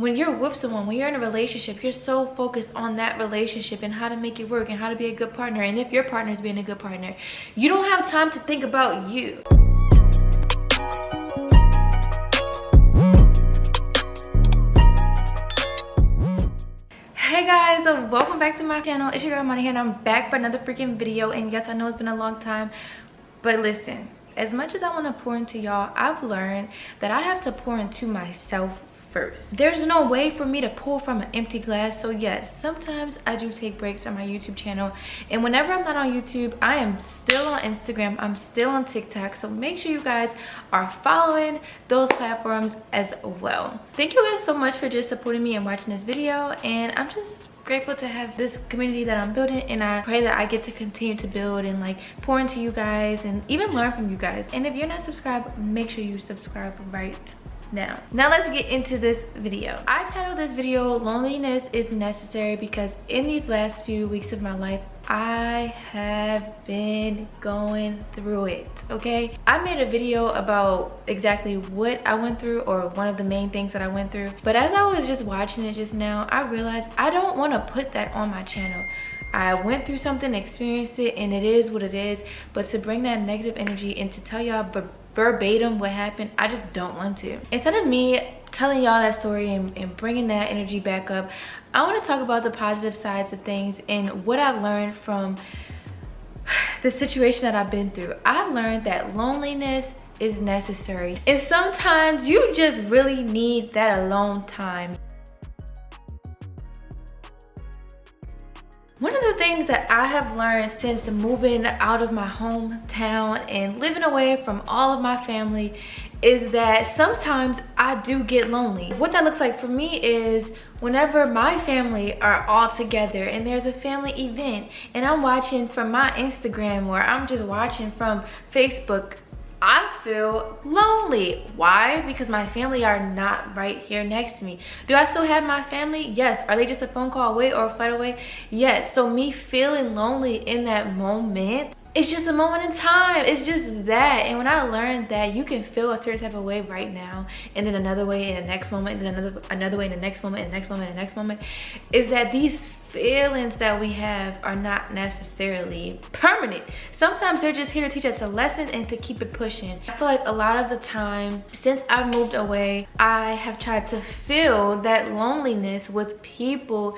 when you're with someone, when you're in a relationship, you're so focused on that relationship and how to make it work and how to be a good partner. And if your partner is being a good partner, you don't have time to think about you. Hey guys, welcome back to my channel. It's your girl Imani here, and I'm back for another freaking video. And yes, I know it's been a long time, but listen, as much as I want to pour into y'all, I've learned that I have to pour into myself first. There's no way for me to pour from an empty glass. So yes, sometimes I do take breaks from my YouTube channel, and whenever I'm not on YouTube, I am still on Instagram, I'm still on TikTok. So make sure you guys are following those platforms as well. Thank you guys so much for just supporting me and watching this video, and I'm just grateful to have this community that I'm building, and I pray that I get to continue to build and like pour into you guys and even learn from you guys. And if you're not subscribed, make sure you subscribe right now. Let's get into this video. I titled this video "Loneliness is Necessary" because in these last few weeks of my life, I have been going through it, okay? I made a video about exactly what I went through, or one of the main things that I went through, but as I was just watching it just now, I realized I don't want to put that on my channel. I went through something, experienced it, and it is what it is, but to bring that negative energy and to tell y'all verbatim what happened, I just don't want to. Instead of me telling y'all that story and bringing that energy back up, I want to talk about the positive sides of things and what I learned from the situation that I've been through. I learned that loneliness is necessary, and sometimes you just really need that alone time. One of the things that I have learned since moving out of my hometown and living away from all of my family is that sometimes I do get lonely. What that looks like for me is whenever my family are all together and there's a family event and I'm watching from my Instagram or I'm just watching from Facebook, I feel lonely. Why? Because my family are not right here next to me. Do I still have my family? Yes. Are they just a phone call away or a flight away? Yes. So me feeling lonely in that moment, it's just a moment in time. It's just that. And when I learned that you can feel a certain type of way right now, and then another way in the next moment, and then another way in the next moment, and the next moment, and the next moment, is that these feelings that we have are not necessarily permanent. Sometimes they're just here to teach us a lesson and to keep it pushing. I feel like a lot of the time since I've moved away, I have tried to fill that loneliness with people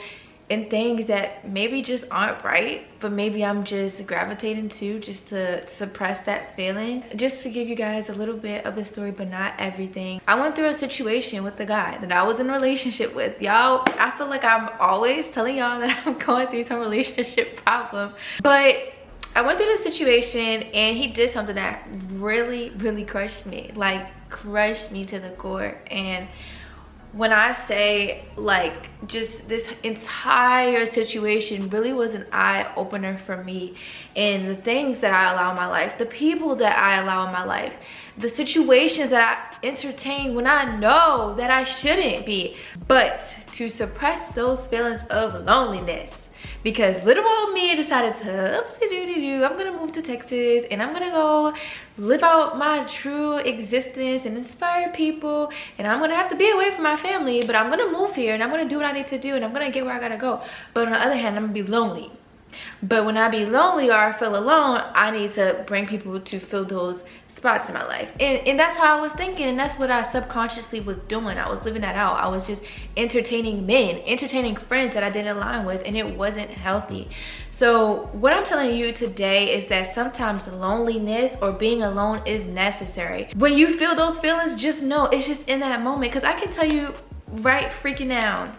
and things that maybe just aren't right, but maybe I'm just gravitating to, just to suppress that feeling. Just to give you guys a little bit of the story, but not everything. I went through a situation with the guy that I was in a relationship with. Y'all, I feel like I'm always telling y'all that I'm going through some relationship problem, but I went through this situation and he did something that really crushed me, like crushed me to the core. And when I say, like, just this entire situation really was an eye-opener for me, and the things that I allow in my life, the people that I allow in my life, the situations that I entertain when I know that I shouldn't be, but to suppress those feelings of loneliness. Because little old me decided to, oopsie-doodie-doo, I'm gonna move to Texas and I'm gonna go live out my true existence and inspire people, and I'm gonna have to be away from my family, but I'm gonna move here and I'm gonna do what I need to do and I'm gonna get where I gotta go. But on the other hand, I'm gonna be lonely. But when I be lonely or I feel alone, I need to bring people to fill those spots in my life. And that's how I was thinking, and that's what I subconsciously was doing. I was living that out. I was just entertaining men, entertaining friends that I didn't align with, and it wasn't healthy. So what I'm telling you today is that sometimes loneliness or being alone is necessary. When you feel those feelings, just know it's just in that moment. Because I can tell you right freaking now,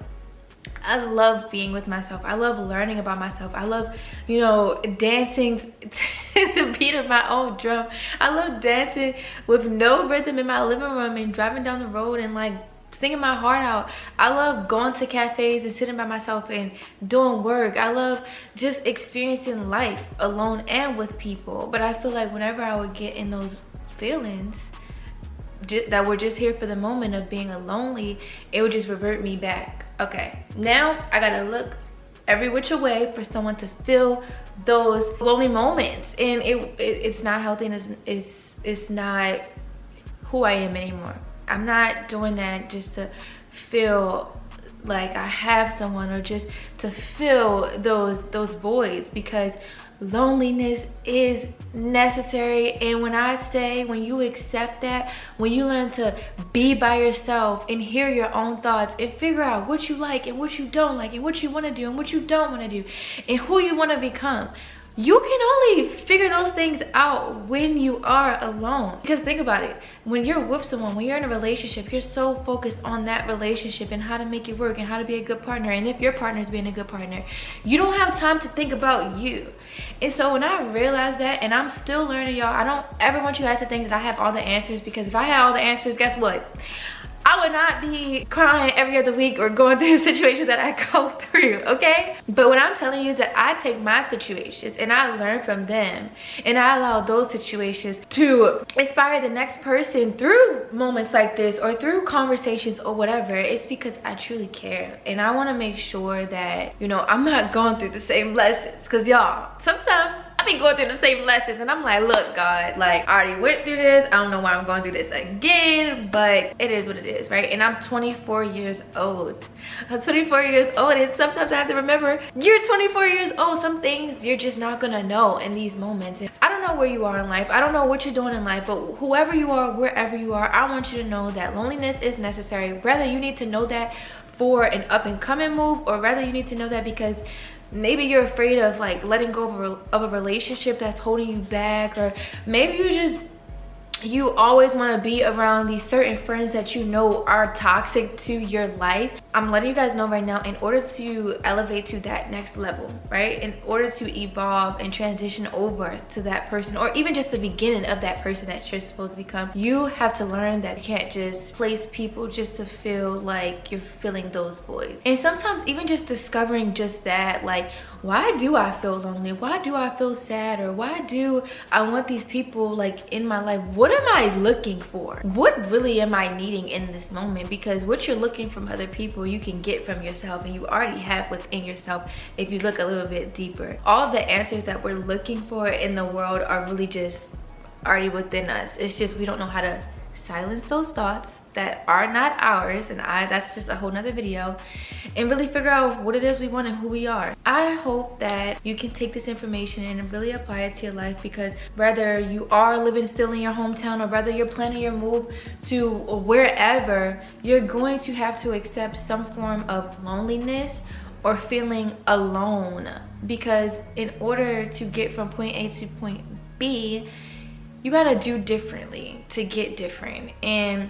I love being with myself. I love learning about myself. I love, you know, dancing to the beat of my own drum. I love dancing with no rhythm in my living room and driving down the road and like singing my heart out. I love going to cafes and sitting by myself and doing work. I love just experiencing life alone and with people. But I feel like whenever I would get in those feelings that were just here for the moment of being lonely, it would just revert me back. Okay, now I gotta look every which way for someone to fill those lonely moments, and it's not healthy, and it's not who I am anymore. I'm not doing that just to feel like I have someone, or just to fill those voids, because loneliness is necessary. And when you accept that, when you learn to be by yourself and hear your own thoughts and figure out what you like and what you don't like and what you want to do and what you don't want to do and who you want to become, you can only figure those things out when you are alone. Because think about it, when you're with someone, when you're in a relationship, you're so focused on that relationship and how to make it work and how to be a good partner, and if your partner is being a good partner, you don't have time to think about you. And so when I realized that, and I'm still learning, y'all, I don't ever want you guys to think that I have all the answers, because if I had all the answers, guess what? I would not be crying every other week or going through the situations that I go through, okay? But what I'm telling you is that I take my situations and I learn from them, and I allow those situations to inspire the next person through moments like this or through conversations or whatever. It's because I truly care, and I want to make sure that, you know, I'm not going through the same lessons. Because y'all, sometimes I be going through the same lessons and I'm like, look, God, like, I already went through this. I don't know why I'm going through this again, but it is what it is, right? And I'm 24 years old. I'm 24 years old, and sometimes I have to remember, you're 24 years old. Some things you're just not gonna know in these moments. And I don't know where you are in life. I don't know what you're doing in life, but whoever you are, wherever you are, I want you to know that loneliness is necessary. Whether you need to know that for an up and coming move, or rather you need to know that because maybe you're afraid of like letting go of a relationship that's holding you back, or maybe you always want to be around these certain friends that you know are toxic to your life. I'm letting you guys know right now, in order to elevate to that next level, right? In order to evolve and transition over to that person, or even just the beginning of that person that you're supposed to become, you have to learn that you can't just place people just to feel like you're filling those voids. And sometimes even just discovering just that, like, why do I feel lonely? Why do I feel sad? Or why do I want these people like in my life? What am I looking for? What really am I needing in this moment? Because what you're looking from other people, you can get from yourself, and you already have within yourself if you look a little bit deeper. All the answers that we're looking for in the world are really just already within us. It's just we don't know how to silence those thoughts that are not ours, and that's just a whole nother video, and really figure out what it is we want and who we are. I hope that you can take this information and really apply it to your life, because whether you are living still in your hometown or whether you're planning your move to wherever, you're going to have to accept some form of loneliness or feeling alone, because in order to get from point A to point B, you gotta do differently to get different. And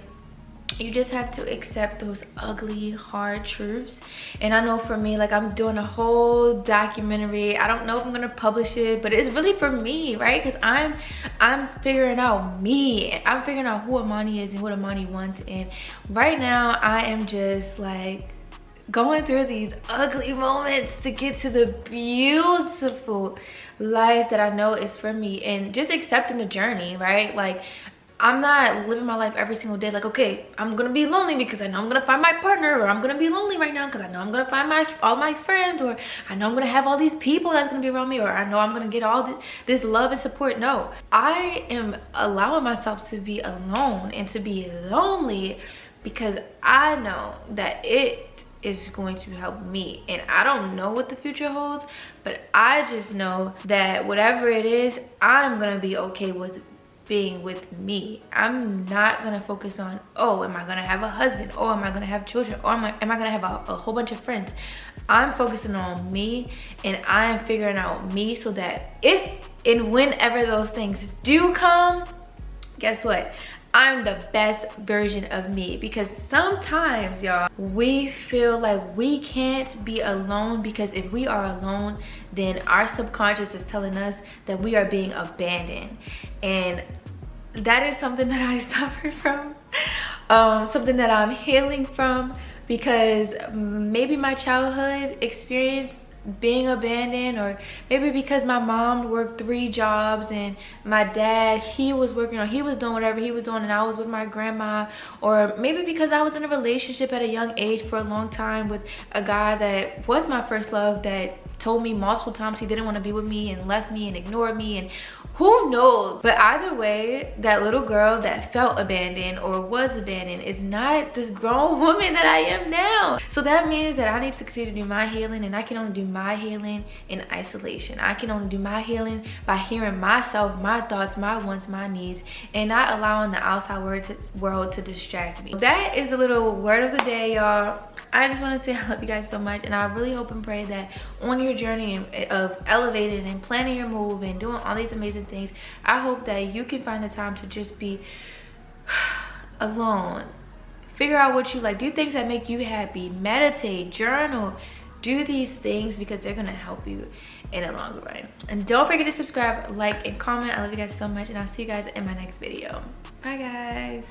you just have to accept those ugly, hard truths. And I know for me, like, I'm doing a whole documentary. I don't know if I'm gonna publish it, but it's really for me, right? Because I'm figuring out me. I'm figuring out who Imani is and what Imani wants. And right now, I am just like going through these ugly moments to get to the beautiful life that I know is for me, and just accepting the journey, right? Like, I'm not living my life every single day like, okay, I'm gonna be lonely because I know I'm gonna find my partner, or I'm gonna be lonely right now because I know I'm gonna find all my friends, or I know I'm gonna have all these people that's gonna be around me, or I know I'm gonna get all this love and support. No, I am allowing myself to be alone and to be lonely because I know that it is going to help me. And I don't know what the future holds, but I just know that whatever it is, I'm gonna be okay with being with me. I'm not gonna focus on, oh, am I gonna have a husband, or am I gonna have children, or am I gonna have a whole bunch of friends. I'm focusing on me, and I'm figuring out me, so that if and whenever those things do come, guess what, I'm the best version of me. Because sometimes, y'all, we feel like we can't be alone, because if we are alone, then our subconscious is telling us that we are being abandoned. And that is something that I suffer from, something that I'm healing from, because maybe my childhood experience being abandoned, or maybe because my mom worked 3 jobs and my dad, he was working, or he was doing whatever he was doing and I was with my grandma, or maybe because I was in a relationship at a young age for a long time with a guy that was my first love, that told me multiple times he didn't want to be with me and left me and ignored me and Who knows? But either way, that little girl that felt abandoned or was abandoned is not this grown woman that I am now. So that means that I need to continue to do my healing, and I can only do my healing in isolation. I can only do my healing by hearing myself, my thoughts, my wants, my needs, and not allowing the outside world to distract me. That is the little word of the day, y'all. I just want to say I love you guys so much, and I really hope and pray that on your journey of elevating and planning your move and doing all these amazing things, I hope that you can find the time to just be alone. Figure out what you like. Do things that make you happy. Meditate, journal. Do these things because they're gonna help you in the long run. And don't forget to subscribe, like, and comment. I love you guys so much, and I'll see you guys in my next video. Bye, guys.